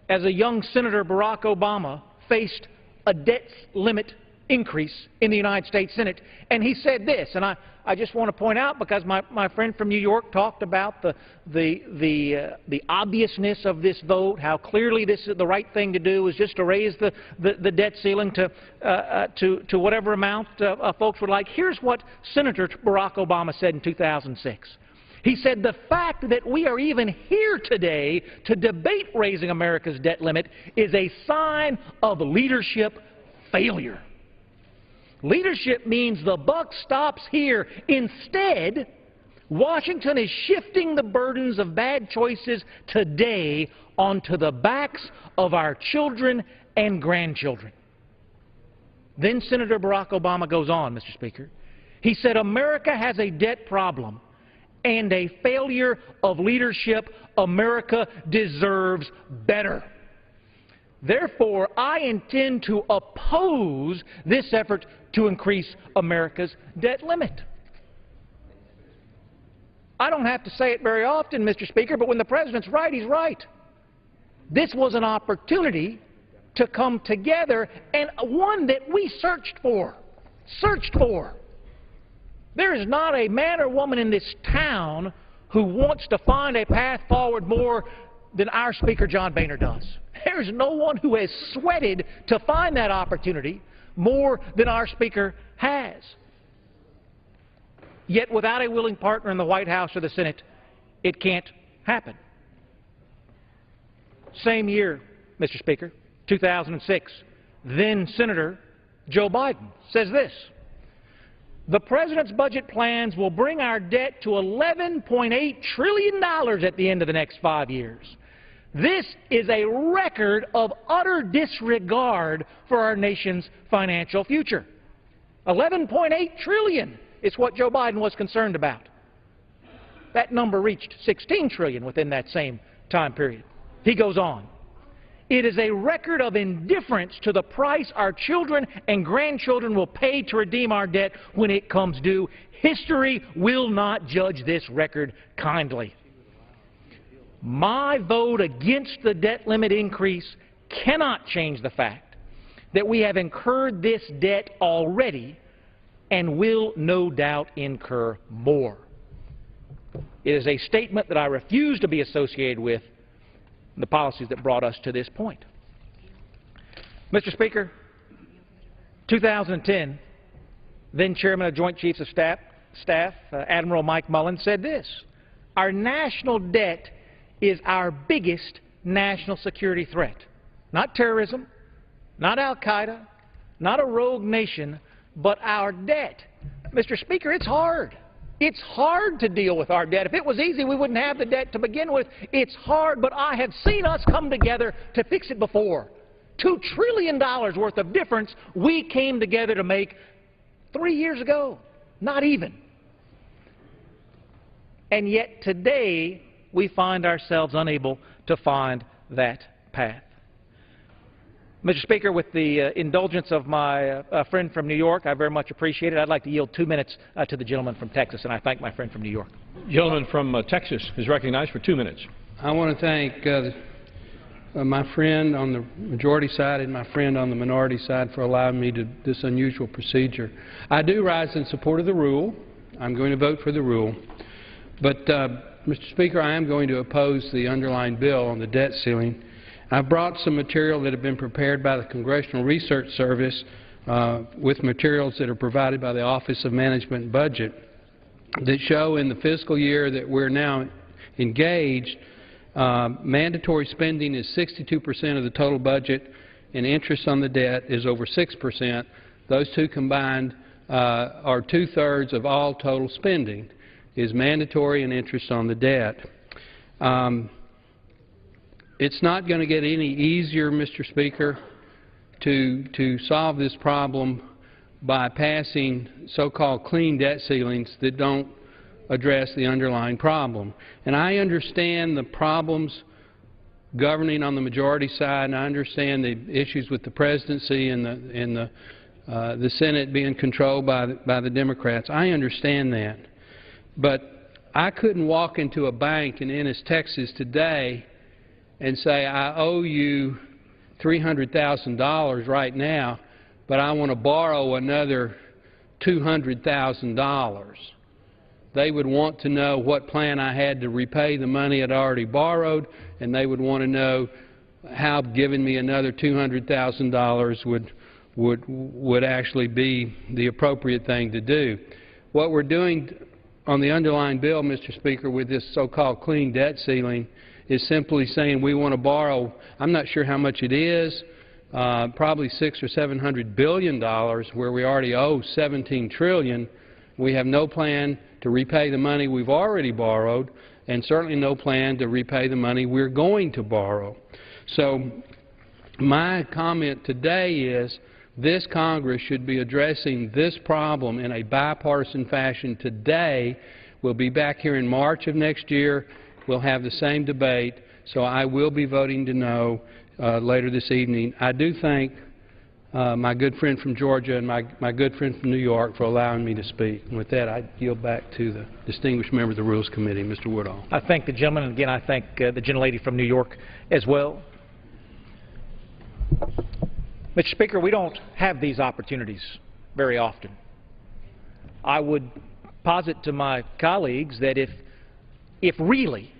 as a young Senator Barack Obama faced a debt limit increase in the United States Senate, and he said this, and I just want to point out, because my friend from New York talked about the obviousness of this vote, how clearly this is the right thing to do, is just to raise the debt ceiling to whatever amount folks would like. Here's what Senator Barack Obama said in 2006. He said, "The fact that we are even here today to debate raising America's debt limit is a sign of leadership failure. Leadership means the buck stops here. Instead, Washington is shifting the burdens of bad choices today onto the backs of our children and grandchildren." Then Senator Barack Obama goes on, Mr. Speaker. He said, "America has a debt problem and a failure of leadership. America deserves better. Therefore, I intend to oppose this effort to increase America's debt limit." I don't have to say it very often, Mr. Speaker, but when the President's right, he's right. This was an opportunity to come together, and one that we searched for. There is not a man or woman in this town who wants to find a path forward more than our Speaker, John Boehner, does. There's no one who has sweated to find that opportunity more than our Speaker has. Yet without a willing partner in the White House or the Senate, it can't happen. Same year, Mr. Speaker, 2006, then Senator Joe Biden says this: "The President's budget plans will bring our debt to $11.8 trillion at the end of the next 5 years. This is a record of utter disregard for our nation's financial future." 11.8 trillion is what Joe Biden was concerned about. That number reached 16 trillion within that same time period. He goes on, "It is a record of indifference to the price our children and grandchildren will pay to redeem our debt when it comes due. History will not judge this record kindly. My vote against the debt limit increase cannot change the fact that we have incurred this debt already and will no doubt incur more." It is a statement that I refuse to be associated with the policies that brought us to this point. Mr. Speaker, 2010, then Chairman of Joint Chiefs of Staff Admiral Mike Mullen, said this: "Our national debt is our biggest national security threat. Not terrorism, not al-Qaeda, not a rogue nation, but our debt." Mr. Speaker, it's hard. It's hard to deal with our debt. If it was easy, we wouldn't have the debt to begin with. It's hard, but I have seen us come together to fix it before. $2 trillion worth of difference we came together to make 3 years ago. Not even. And yet today, we find ourselves unable to find that path. Mr. Speaker, with the indulgence of my friend from New York, I very much appreciate it. I'd like to yield 2 minutes to the gentleman from Texas, and I thank my friend from New York. Gentleman from Texas is recognized for 2 minutes. I want to thank my friend on the majority side and my friend on the minority side for allowing me to this unusual procedure. I do rise in support of the rule. I'm going to vote for the rule. But, Mr. Speaker, I am going to oppose the underlying bill on the debt ceiling. I've brought some material that have been prepared by the Congressional Research Service with materials that are provided by the Office of Management and Budget that show in the fiscal year that we're now engaged, mandatory spending is 62% of the total budget and interest on the debt is over 6%. Those two combined are 2/3 of all total spending is mandatory and interest on the debt. It's not going to get any easier, Mr. Speaker, to solve this problem by passing so-called clean debt ceilings that don't address the underlying problem. And I understand the problems governing on the majority side, and I understand the issues with the presidency and the Senate being controlled by the Democrats. I understand that. But I couldn't walk into a bank in Ennis, Texas today and say, I owe you $300,000 right now, but I want to borrow another $200,000. They would want to know what plan I had to repay the money I'd already borrowed, and they would want to know how giving me another $200,000 would actually be the appropriate thing to do. What we're doing on the underlying bill, Mr. Speaker, with this so-called clean debt ceiling is simply saying we want to borrow, I'm not sure how much it is, probably $600 or $700 billion, where we already owe $17 trillion. We have no plan to repay the money we've already borrowed, and certainly no plan to repay the money we're going to borrow. So my comment today is this Congress should be addressing this problem in a bipartisan fashion today. We'll be back here in March of next year. We'll have the same debate. So I will be voting to no later this evening. I do thank my good friend from Georgia and my good friend from New York for allowing me to speak. And with that, I yield back to the distinguished member of the Rules Committee, Mr. Woodall. I thank the gentleman, and again I thank the gentlelady from New York as well. Mr. Speaker, we don't have these opportunities very often. I would posit to my colleagues that if really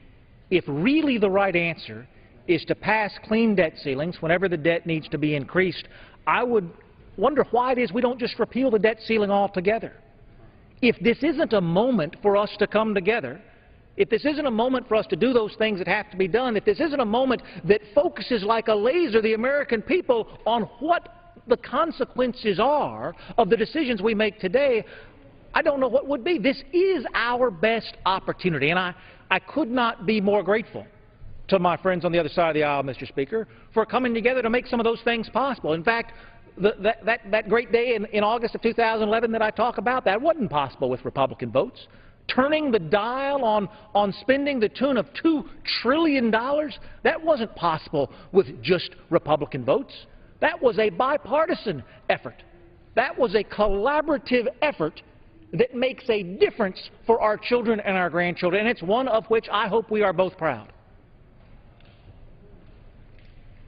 the right answer is to pass clean debt ceilings whenever the debt needs to be increased, I would wonder why it is we don't just repeal the debt ceiling altogether. If this isn't a moment for us to come together, if this isn't a moment for us to do those things that have to be done, if this isn't a moment that focuses like a laser the American people on what the consequences are of the decisions we make today, I don't know what would be. This is our best opportunity, and I could not be more grateful to my friends on the other side of the aisle, Mr. Speaker, for coming together to make some of those things possible. In fact, that great day in August of 2011 that I talk about, that wasn't possible with Republican votes. Turning the dial on spending the tune of $2 trillion, that wasn't possible with just Republican votes. That was a bipartisan effort. That was a collaborative effort that makes a difference for our children and our grandchildren, and it's one of which I hope we are both proud.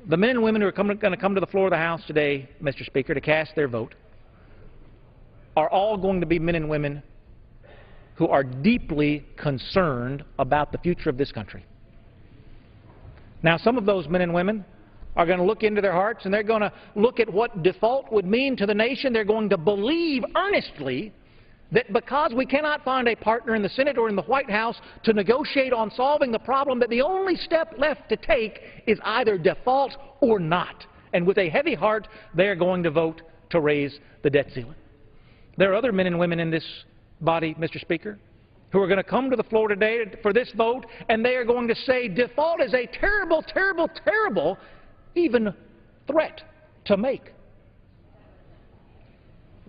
The men and women who are going to come to the floor of the House today, Mr. Speaker, to cast their vote are all going to be men and women who are deeply concerned about the future of this country. Now, some of those men and women are going to look into their hearts and they're going to look at what default would mean to the nation. They're going to believe earnestly that because we cannot find a partner in the Senate or in the White House to negotiate on solving the problem, that the only step left to take is either default or not. And with a heavy heart, they're going to vote to raise the debt ceiling. There are other men and women in this body, Mr. Speaker, who are going to come to the floor today for this vote, and they are going to say default is a terrible, terrible, terrible even threat to make.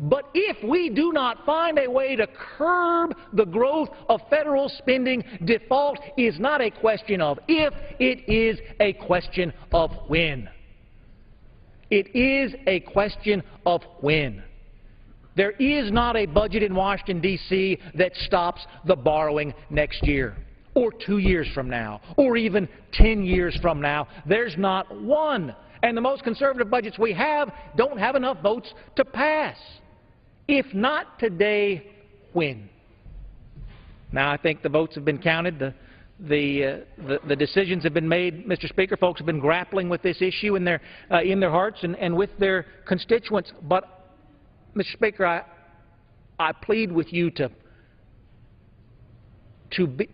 But if we do not find a way to curb the growth of federal spending, default is not a question of if, it is a question of when. It is a question of when. There is not a budget in Washington, D.C. that stops the borrowing next year, or 2 years from now, or even 10 years from now. There's not one. And the most conservative budgets we have don't have enough votes to pass. If not today, when? Now, I think the votes have been counted. The decisions have been made, Mr. Speaker. Folks have been grappling with this issue in their hearts and with their constituents. But, Mr. Speaker, I plead with you to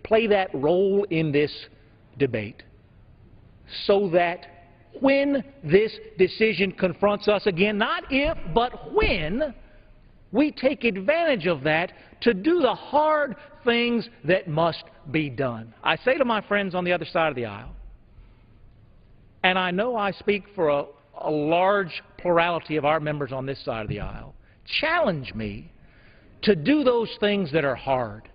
play that role in this debate so that when this decision confronts us again, not if, but when, we take advantage of that to do the hard things that must be done. I say to my friends on the other side of the aisle, and I know I speak for a large plurality of our members on this side of the aisle, challenge me to do those things that are hard.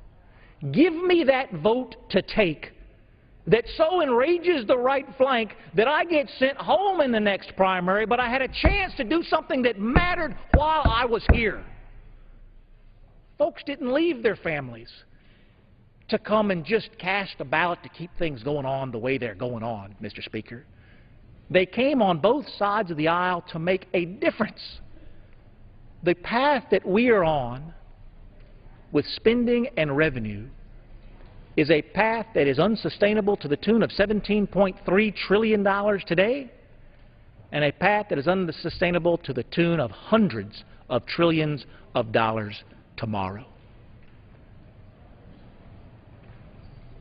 Give me that vote to take that so enrages the right flank that I get sent home in the next primary, but I had a chance to do something that mattered while I was here. Folks didn't leave their families to come and just cast a ballot to keep things going on the way they're going on, Mr. Speaker. They came on both sides of the aisle to make a difference. The path that we are on with spending and revenue is a path that is unsustainable to the tune of $17.3 trillion today, and a path that is unsustainable to the tune of hundreds of trillions of dollars tomorrow.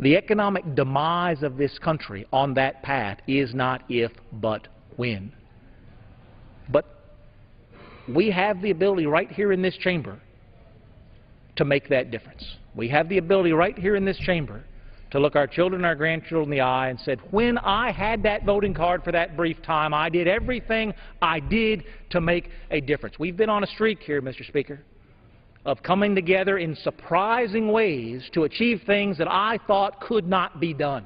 The economic demise of this country on that path is not if, but when. But we have the ability right here in this chamber to make that difference. We have the ability right here in this chamber to look our children and our grandchildren in the eye and said, when I had that voting card for that brief time, I did everything I did to make a difference. We've been on a streak here, Mr. Speaker, of coming together in surprising ways to achieve things that I thought could not be done.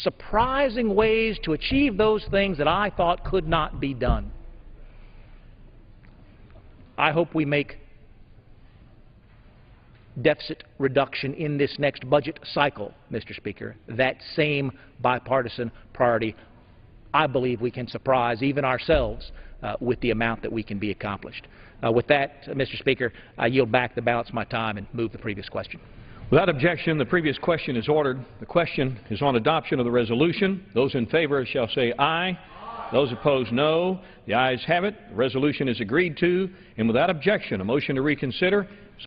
Surprising ways to achieve those things that I thought could not be done. I hope we make deficit reduction in this next budget cycle, Mr. Speaker, that same bipartisan priority. I believe we can surprise even ourselves with the amount that we can be accomplished. With that, Mr. Speaker, I yield back the balance of my time and move the previous question. Without objection, the previous question is ordered. The question is on adoption of the resolution. Those in favor shall say aye. Those opposed, no. The ayes have it. The resolution is agreed to. And without objection, a motion to reconsider